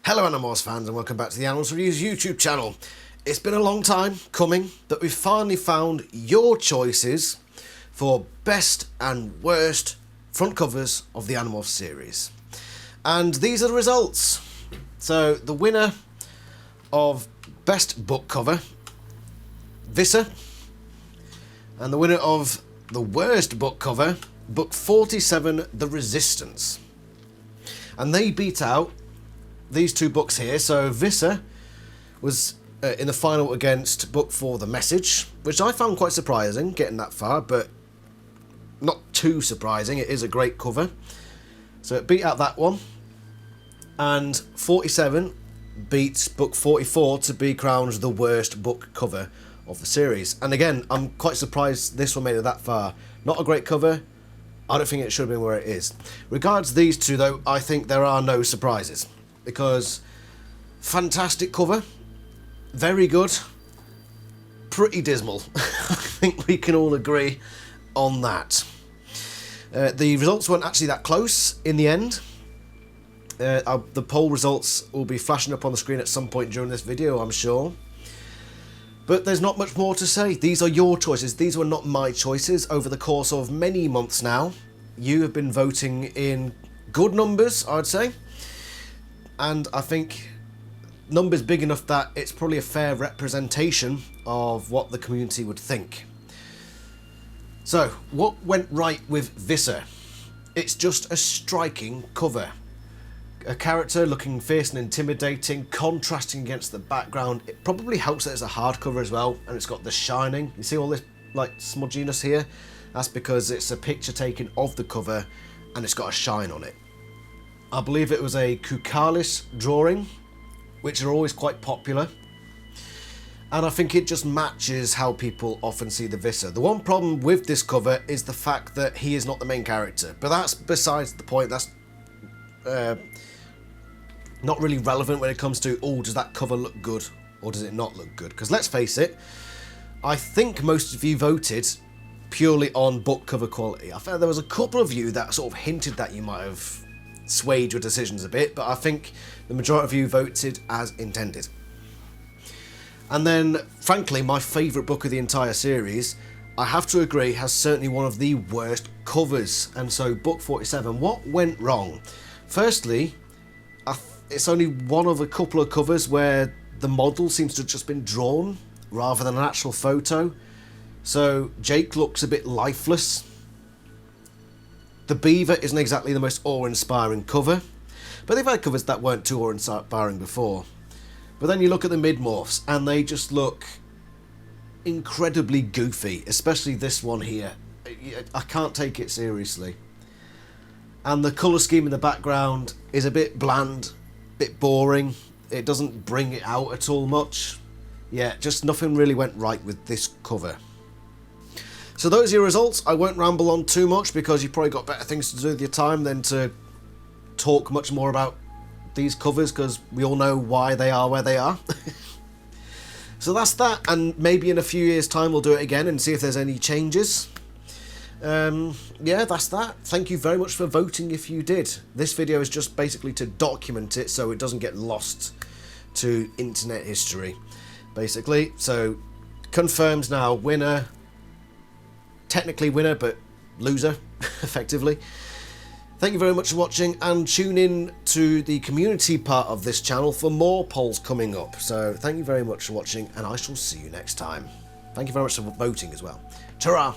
Hello Animorphs fans and welcome back to the Animorphs Reviews YouTube channel. It's been a long time coming, but we've finally found your choices for best and worst front covers of the Animorphs series. And these are the results. So the winner of best book cover, Visser, and the winner of the worst book cover, book 47, The Resistance. And they beat out these two books here. So Visser was in the final against book 4, The Message, which I found quite surprising, getting that far, but not too surprising. It is a great cover. So it beat out that one. And 47 beats book 44 to be crowned the worst book cover of the series. And again, I'm quite surprised this one made it that far. Not a great cover. I don't think it should have been where it is. Regards these two though, I think there are no surprises. Because fantastic cover, very good, pretty dismal. I think we can all agree on that. The results weren't actually that close in the end. The poll results will be flashing up on the screen at some point during this video, I'm sure. But there's not much more to say. These are your choices. These were not my choices. Over the course of many months now, you have been voting in good numbers, I'd say. And I think numbers big enough that it's probably a fair representation of what the community would think. So, what went right with Visser? It's just a striking cover. A character looking fierce and intimidating, contrasting against the background. It probably helps that it's a hardcover as well, and it's got the shining. You see all this like smudginess here? That's because it's a picture taken of the cover and it's got a shine on it. I believe it was a Kukalis drawing, which are always quite popular. And I think it just matches how people often see the Visser. The one problem with this cover is the fact that he is not the main character. But that's besides the point. That's not really relevant when it comes to, oh, does that cover look good or does it not look good? Because let's face it, I think most of you voted purely on book cover quality. I felt there was a couple of you that sort of hinted that you might have swayed your decisions a bit, but I think the majority of you voted as intended. And then, frankly, my favourite book of the entire series, I have to agree, has certainly one of the worst covers. And so, book 47, what went wrong? Firstly, it's only one of a couple of covers where the model seems to have just been drawn rather than an actual photo. So, Jake looks a bit lifeless. The Beaver isn't exactly the most awe-inspiring cover, but they've had covers that weren't too awe-inspiring before. But then you look at the Midmorphs, and they just look incredibly goofy, especially this one here. I can't take it seriously. And the colour scheme in the background is a bit bland, a bit boring. It doesn't bring it out at all much. Yeah, just nothing really went right with this cover. So those are your results. I won't ramble on too much because you've probably got better things to do with your time than to talk much more about these covers, because we all know why they are where they are. So that's that, and maybe in a few years' time we'll do it again and see if there's any changes. Yeah, that's that. Thank you very much for voting if you did. This video is just basically to document it so it doesn't get lost to internet history, basically. So, confirmed now, winner. Technically winner, but loser, effectively. Thank you very much for watching, and tune in to the community part of this channel for more polls coming up. So thank you very much for watching, and I shall see you next time. Thank you very much for voting as well. Ta-ra!